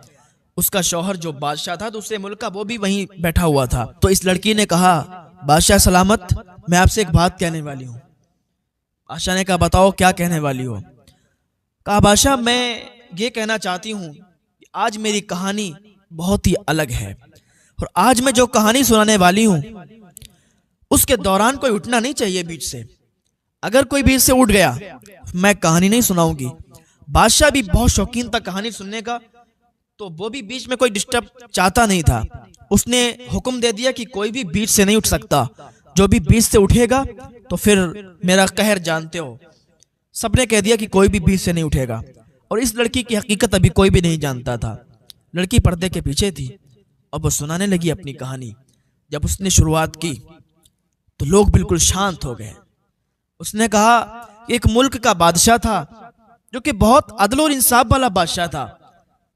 उसका शौहर जो बादशाह था दूसरे मुल्क का, वो भी वहीं बैठा हुआ था। तो इस लड़की ने कहा बादशाह सलामत, मैं आपसे एक बात कहने वाली हूँ। बादशाह ने कहा बताओ क्या कहने वाली हो। कहा बादशाह, मैं ये कहना चाहती हूँ, आज मेरी कहानी बहुत ही अलग है, और आज मैं जो कहानी सुनाने वाली हूँ उसके दौरान कोई उठना नहीं चाहिए बीच से। अगर कोई बीच से उठ गया मैं कहानी नहीं सुनाऊंगी। बादशाह भी बहुत शौकीन था कहानी सुनने का, तो वो भी बीच में कोई डिस्टर्ब चाहता नहीं था। उसने हुक्म दे दिया कि कोई भी बीच से नहीं उठ सकता, जो भी बीच से उठेगा तो फिर मेरा कहर जानते हो। सबने कह दिया कि कोई भी बीच से नहीं उठेगा, और इस लड़की की हकीकत अभी कोई भी नहीं जानता था। लड़की पर्दे के पीछे थी और वो सुनाने लगी अपनी कहानी। जब उसने शुरुआत की तो लोग बिल्कुल शांत हो गए। उसने कहा एक मुल्क का बादशाह था जो कि बहुत अदल और इंसाफ वाला बादशाह था,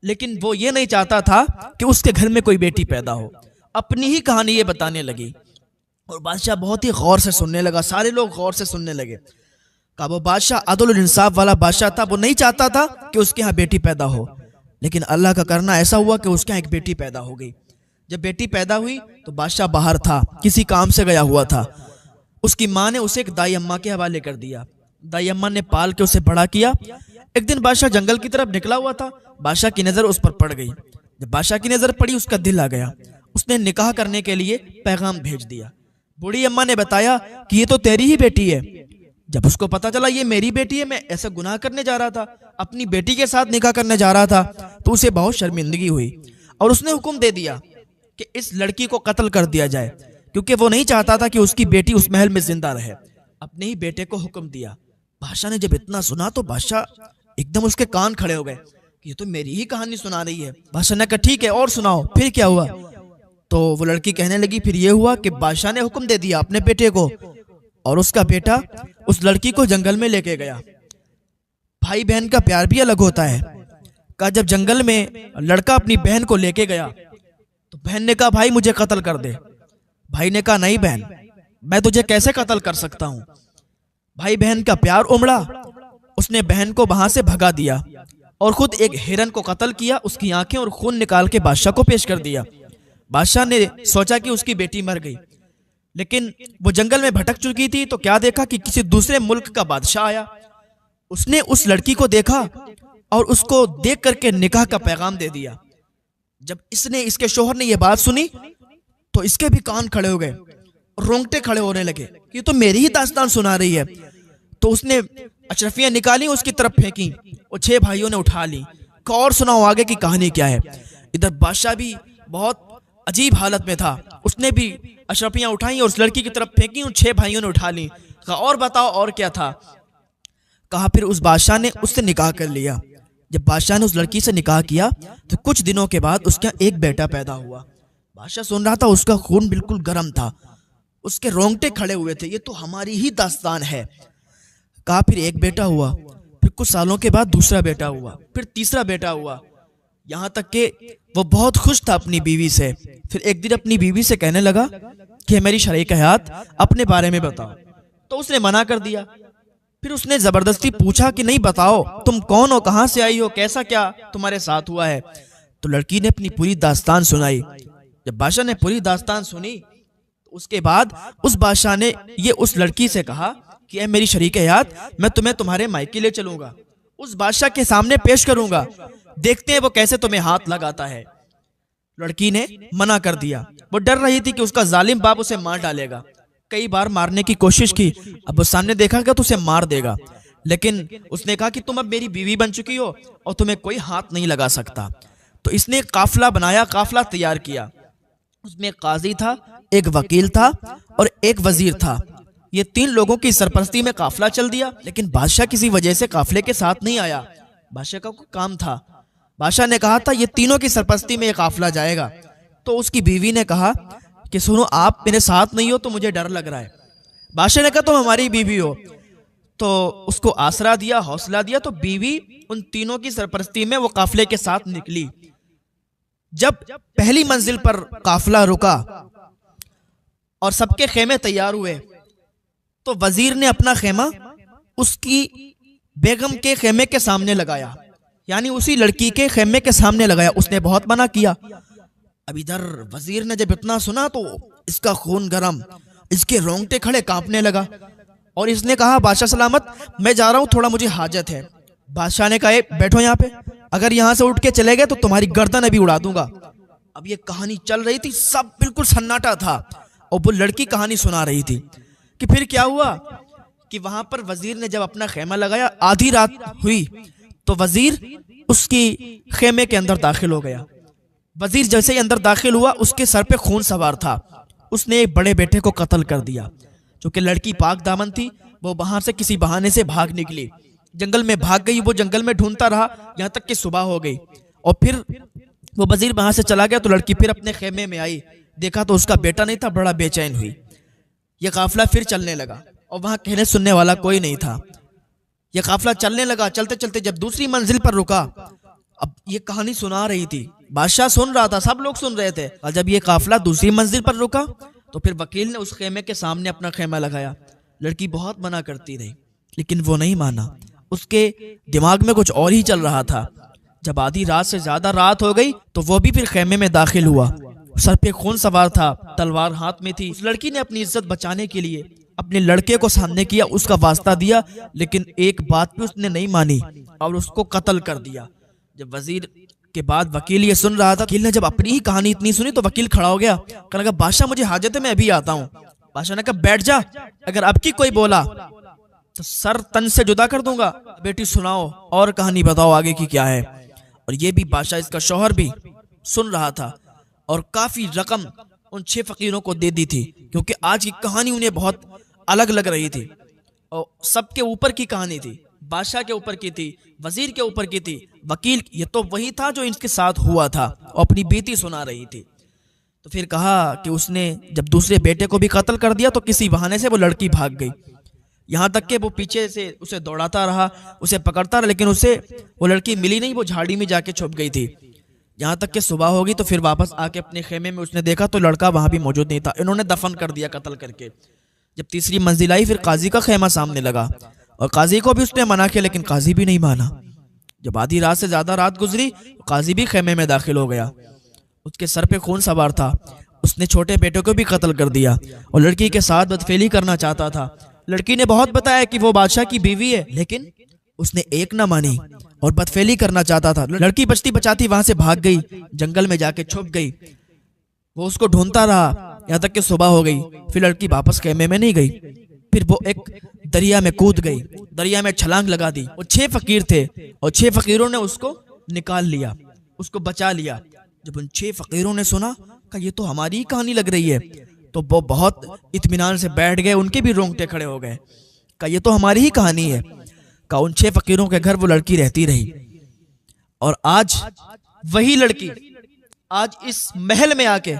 लेकिन वो ये नहीं चाहता था कि उसके घर में कोई बेटी पैदा हो। अपनी ही कहानी ये बताने लगी और बादशाह बहुत ही गौर से सुनने लगा, सारे लोग गौर से सुनने लगे। कहा वो बादशाह अदल और इंसाफ वाला बादशाह था, वो नहीं चाहता था कि उसके यहाँ बेटी पैदा हो, लेकिन अल्लाह का करना ऐसा हुआ कि उसके यहाँ एक बेटी पैदा हो गई। जब बेटी पैदा हुई तो बादशाह बाहर था, किसी काम से गया हुआ था। उसकी माँ ने उसे एक दाई अम्मा के हवाले कर दिया। दाई अम्मा ने पाल के उसे बड़ा किया। एक दिन बादशाह जंगल की तरफ निकला हुआ था, बादशाह की नजर उस पर पड़ गई। जब बादशाह की नजर पड़ी उसका दिल आ गया, उसने निकाह करने के लिए पैगाम भेज दिया। बूढ़ी अम्मा ने बताया कि ये तो तेरी ही बेटी है। जब उसको पता चला ये मेरी बेटी है, मैं ऐसा गुनाह करने जा रहा था, अपनी बेटी के साथ निकाह करने जा रहा था, तो उसे बहुत शर्मिंदगी हुई और उसने हुक्म दे दिया कि इस लड़की को कत्ल कर दिया जाए, क्योंकि वो नहीं चाहता था कि उसकी बेटी उस महल में जिंदा रहे। अपने ही बेटे को हुक्म दिया। बादशाह ने जब इतना सुना तो बादशाह एकदम उसके कान खड़े हो गए कि ये तो मेरी ही कहानी सुना रही है। बादशाह ने कहा ठीक है और सुनाओ, फिर क्या हुआ? तो वो लड़की कहने लगी फिर ये हुआ कि बादशाह ने हुक्म दे दिया अपने बेटे को, और उसका बेटा उस लड़की को जंगल में लेके गया। भाई बहन का प्यार भी अलग होता है। कहा जब जंगल में लड़का अपनी बहन को लेके गया तो बहन ने कहा भाई मुझे कत्ल कर दे। भाई ने कहा नहीं बहन, मैं तुझे कैसे कत्ल कर सकता हूं। भाई बहन का प्यार उमड़ा, उसने बहन को वहां से भगा दिया और खुद एक हिरन को कत्ल किया, उसकी आंखें और खून निकाल के बादशाह को पेश कर दिया। बादशाह ने सोचा कि उसकी बेटी मर गई, लेकिन वो जंगल में भटक चुकी थी तो क्या देखा कि किसी दूसरे मुल्क का बादशाह आया। उसने उस लड़की को देखा और उसको देख करके निकाह का पैगाम दे दिया। जब इसके शोहर ने यह बात सुनी तो इसके भी कान खड़े हो गए, रोंगटे खड़े होने लगे कि तो मेरी ही दास्तान सुना रही है। तो उसने अशरफियां निकाली, उसकी तरफ फेंकी और 6 भाइयों ने उठा ली। और सुनाओ आगे की कहानी क्या है। इधर बादशाह भी बहुत अजीब हालत में था, उसने भी अशरफियां उठाई और उस लड़की की तरफ फेंकी, उन 6 भाइयों ने उठा ली। कहा और बताओ और क्या था। कहा फिर उस बादशाह ने उससे निकाह कर लिया। जब बादशाह ने उस लड़की से निकाह किया तो कुछ दिनों के बाद उसका एक बेटा पैदा हुआ। बादशाह सुन रहा था, उसका खून बिल्कुल गर्म था, उसके रोंगटे खड़े हुए थे, ये तो हमारी ही दास्तान है। कहा फिर एक बेटा हुआ, फिर कुछ सालों के बाद दूसरा बेटा हुआ, फिर तीसरा बेटा हुआ, यहाँ तक कि वो बहुत खुश था अपनी बीवी से। फिर एक दिन अपनी बीवी से कहने लगा कि मेरी शरीक हयात अपने बारे में बताओ, तो उसने मना कर दिया। फिर उसने जबरदस्ती पूछा कि नहीं बताओ, तुम कौन हो, कहां से आई हो, कैसा क्या तुम्हारे साथ हुआ है। तो लड़की ने अपनी पूरी दास्तान सुनाई। जब बादशाह ने पूरी दास्तान सुनी तो उसके बाद उस बादशाह ने ये उस लड़की से कहा कि ऐ मेरी शरीक हयात, मैं तुम्हें तुम्हारे मायके ले चलूंगा, उस बादशाह के सामने पेश करूंगा, देखते हैं वो कैसे तुम्हें हाथ लगाता है। लड़की ने मना कर दिया। वो डर रही थी कि उसका जालिम बाप उसे मार डालेगा। कई बार मारने की कोशिश की, अब वो सामने देखा गया तो उसे मार देगा, लेकिन उसने कहा कि तुम अब मेरी बीवी बन चुकी हो और तुम्हें कोई हाथ नहीं लगा सकता। तो इसने काफिला बनाया, काफिला तैयार किया। उसमें एक काजी था, एक वकील था और एक वजीर था। ये 3 लोगों की सरपरस्ती में काफिला चल दिया, लेकिन बादशाह किसी वजह से काफिले के साथ नहीं आया। बादशाह का कोई काम था। बादशाह ने कहा था ये तीनों की सरपरस्ती में ये काफिला जाएगा। तो उसकी बीवी ने कहा कि सुनो, आप मेरे साथ नहीं हो तो मुझे डर लग रहा है। बादशाह ने कहा तुम हमारी बीवी हो, तो उसको आसरा दिया, हौसला दिया। तो बीवी उन तीनों की सरपरस्ती में वो काफिले के साथ निकली। जब पहली मंजिल पर काफिला रुका और सबके खेमे तैयार हुए तो वजीर ने अपना खेमा उसकी बेगम के खेमे के सामने लगाया, यानी उसी लड़की के खेमे के सामने लगाया। उसने बहुत मना किया। अब इधर वजीर ने जब इतना सुना तो इसका खून गरम, इसके रोंगटे खड़े कांपने लगा और इसने कहा बादशाह सलामत, मैं जा रहा हूं, थोड़ा मुझे हाजत है। बादशाह ने कहा बैठो यहाँ पे, अगर यहाँ से उठ के चले गए तो तुम्हारी गर्दन अभी उड़ा दूंगा। अब ये कहानी चल रही थी, सब बिल्कुल सन्नाटा था और वो लड़की कहानी सुना रही थी कि फिर क्या हुआ कि वहां पर वजीर ने जब अपना खेमा लगाया, आधी रात हुई तो वजीर उसकी खेमे के अंदर दाखिल हो गया। वजीर जैसे ही अंदर दाखिल हुआ उसके सर पे खून सवार था। उसने एक बड़े बेटे को कत्ल कर दिया। क्योंकि लड़की पाक दामन थी, वो बाहर से किसी बहाने से भाग निकली, जंगल में भाग गई। वो जंगल में ढूंढता रहा यहाँ तक कि सुबह हो गई और फिर वो वजीर वहां से चला गया। तो लड़की फिर अपने खेमे में आई, देखा तो उसका बेटा नहीं था, बड़ा बेचैन हुई। यह काफिला फिर चलने लगा और वहां कहने सुनने वाला कोई नहीं था। यह काफिला चलने लगा, चलते चलते जब दूसरी मंजिल पर रुका, अब ये कहानी सुना रही थी, बादशाह सुन रहा था, सब लोग सुन रहे थे। और जब ये काफिला दूसरी मंजिल पर रुका तो फिर वकील ने उस खेमे के सामने अपना खेमा लगाया। लड़की बहुत मना करती रही लेकिन वो नहीं माना। उसके दिमाग में कुछ और ही चल रहा था। जब आधी रात से ज्यादा रात हो गई तो वो भी फिर खेमे में दाखिल हुआ। सर पे खून सवार था, तलवार हाथ में थी। उस लड़की ने अपनी इज्जत बचाने के लिए अपने लड़के को सामने किया, उसका वास्ता दिया, लेकिन एक बात भी उसने नहीं मानी और उसको कत्ल कर दिया। जब वजीर के बाद वकील ये सुन रहा था, वकील ने जब अपनी ही कहानी इतनी सुनी तो वकील खड़ा हो गया, कहने लगा बादशाह मुझे हाजत है, मैं अभी आता हूँ। बादशाह ने कहा बैठ जा, अगर अब की कोई बोला तो सर तन से जुदा कर दूंगा। बेटी सुनाओ और कहानी बताओ आगे की क्या है। और ये भी बादशाह, इसका शौहर भी सुन रहा था और काफी रकम उन 6 फकीरों को दे दी थी, क्योंकि आज की कहानी उन्हें बहुत अलग लग रही थी और सबके ऊपर की कहानी थी। बादशाह के ऊपर की थी, वजीर के ऊपर की थी, वकील, ये तो वही था जो इनके साथ हुआ था और अपनी बीती सुना रही थी। तो फिर कहा कि उसने जब दूसरे बेटे को भी कत्ल कर दिया तो किसी बहाने से वो लड़की भाग गई। यहाँ तक कि वो पीछे से उसे दौड़ाता रहा, उसे पकड़ता रहा, लेकिन उसे वो लड़की मिली नहीं, वो झाड़ी में जाके छुप गई थी। यहाँ तक कि सुबह होगी तो फिर वापस आके अपने खेमे में उसने देखा तो लड़का वहां भी मौजूद नहीं था। इन्होंने दफन कर दिया कत्ल करके। जब तीसरी मंजिल आई फिर काजी का खेमा सामने लगा और काजी को भी उसने मना किया, लेकिन काजी भी नहीं माना। जब आधी रात से ज्यादा रात गुजरी काजी भी खेमे में दाखिल हो गया। उसके सर पे खून सवार था, उसने छोटे बेटे को भी कत्ल कर दिया और लड़की के साथ बदफेली करना चाहता था। लड़की ने बहुत बताया कि वो बादशाह की बीवी है, लेकिन उसने एक ना मानी और बदफेली करना चाहता था। लड़की बचती बचाती वहां से भाग गई, जंगल में जाके छुप गई। वो उसको ढूंढता रहा यहाँ तक कि सुबह हो गई। फिर लड़की वापस खेमे में नहीं गई, फिर वो एक दरिया में कूद गई, दरिया में छलांग लगा दी। वो 6 फकीर थे और 6 फकीरों ने उसको निकाल लिया, उसको बचा लिया। जब उन 6 फकीरों ने सुना कि ये तो हमारी ही कहानी लग रही है, तो वो बहुत इत्मीनान से बैठ गए, उनके भी रोंगटे खड़े हो गए। कि ये तो हमारी ही कहानी है। का उन 6 फकीरों के घर वो लड़की रहती रही और आज वही लड़की आज इस महल में आके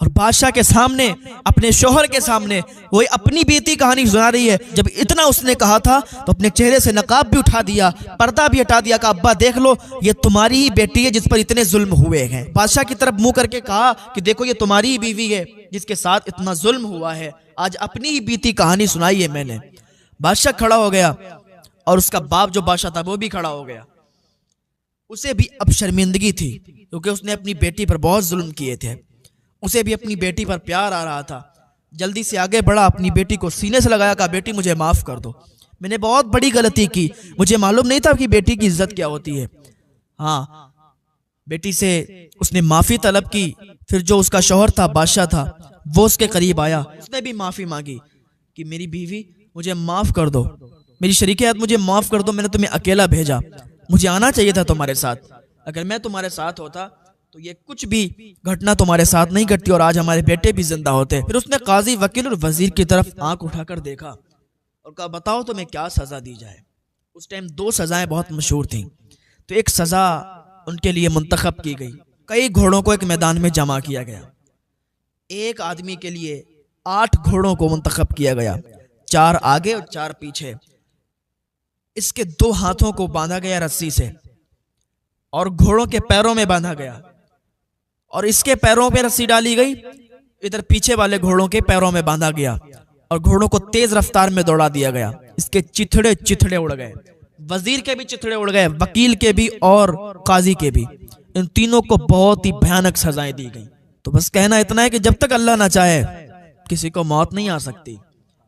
और बादशाह के सामने, अपने शोहर के सामने वही अपनी बीती कहानी सुना रही है। जब इतना उसने कहा था तो अपने चेहरे से नकाब भी उठा दिया, पर्दा भी हटा दिया कि अब्बा देख लो, ये तुम्हारी ही बेटी है जिस पर इतने जुल्म हुए हैं। बादशाह की तरफ मुंह करके कहा कि देखो ये तुम्हारी ही बीवी है जिसके साथ इतना जुल्म हुआ है, आज अपनी ही बीती कहानी सुनाई है मैंने। बादशाह खड़ा हो गया और उसका बाप जो बादशाह था वो भी खड़ा हो गया। उसे भी अब शर्मिंदगी थी क्योंकि उसने अपनी बेटी पर बहुत जुल्म किए थे। उसे भी अपनी बेटी पर प्यार आ रहा था। जल्दी से आगे बढ़ा, अपनी बेटी को सीने से लगाया, कहा बेटी मुझे माफ कर दो, मैंने बहुत बड़ी गलती की, मुझे मालूम नहीं था कि बेटी की इज्जत क्या होती है। हाँ, बेटी से उसने माफी तलब की। फिर जो उसका शौहर था, बादशाह था, वो उसके करीब आया, उसने भी माफी मांगी कि मेरी बीवी मुझे माफ कर दो, मेरी शरीके हयात मुझे माफ कर दो, मैंने तुम्हें अकेला भेजा, मुझे आना चाहिए था तुम्हारे साथ। अगर मैं तुम्हारे साथ होता तो ये कुछ भी घटना तुम्हारे साथ नहीं घटती और आज हमारे बेटे भी जिंदा होते। फिर उसने काजी, वकील और वजीर की तरफ आंख उठाकर देखा और कहा बताओ तुम्हें क्या सजा दी जाए। उस टाइम 2 सजाएं बहुत मशहूर थीं। तो एक सजा उनके लिए मुंतखब की गई। कई घोड़ों को एक मैदान में जमा किया गया। एक आदमी के लिए 8 घोड़ों को मुंतखब किया गया, 4 आगे और 4 पीछे। इसके 2 हाथों को बांधा गया रस्सी से और घोड़ों के पैरों में बांधा गया और इसके पैरों पे रस्सी डाली गई, इधर पीछे वाले घोड़ों के पैरों में बांधा गया और घोड़ों को तेज रफ्तार में दौड़ा दिया गया। इसके चिथड़े चिथड़े उड़ गए, वजीर के भी चिथड़े उड़ गए, वकील के भी और काजी के भी। इन तीनों को बहुत ही भयानक सजाएं दी गई। तो बस कहना इतना है कि जब तक अल्लाह ना चाहे किसी को मौत नहीं आ सकती।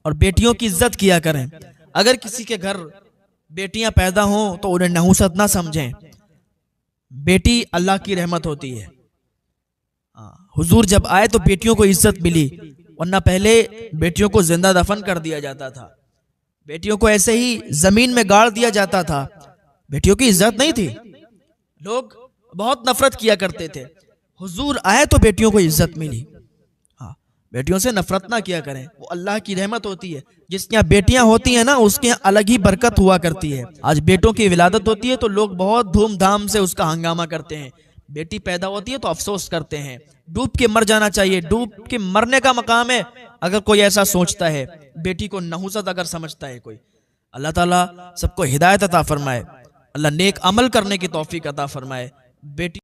और बेटियों की इज्जत किया करें। अगर किसी के घर बेटियां पैदा हों तो उन्हें नहुसत ना समझें। बेटी अल्लाह की रहमत होती है। हुजूर जब आए तो बेटियों को इज्जत मिली, वरना पहले बेटियों को जिंदा दफन कर दिया जाता था, बेटियों को ऐसे ही जमीन में गाड़ दिया जाता था। बेटियों की इज्जत नहीं थी, लोग बहुत नफरत किया करते थे। हुजूर आए तो बेटियों को इज्जत मिली। हाँ, बेटियों से नफरत ना किया करें, वो अल्लाह की रहमत होती है। जिसके यहाँ बेटियां होती हैं ना, उसके यहाँ अलग ही बरकत हुआ करती है। आज बेटों की विलादत होती है तो लोग बहुत धूमधाम से उसका हंगामा करते हैं। बेटी पैदा होती है तो अफसोस करते हैं। डूब के मर जाना चाहिए, डूब के मरने का मकाम है अगर कोई ऐसा सोचता है, बेटी को नहुसत अगर समझता है कोई। अल्लाह ताला सबको हिदायत अता फरमाए, अल्लाह नेक अमल करने की तौफीक अता फरमाए। बेटी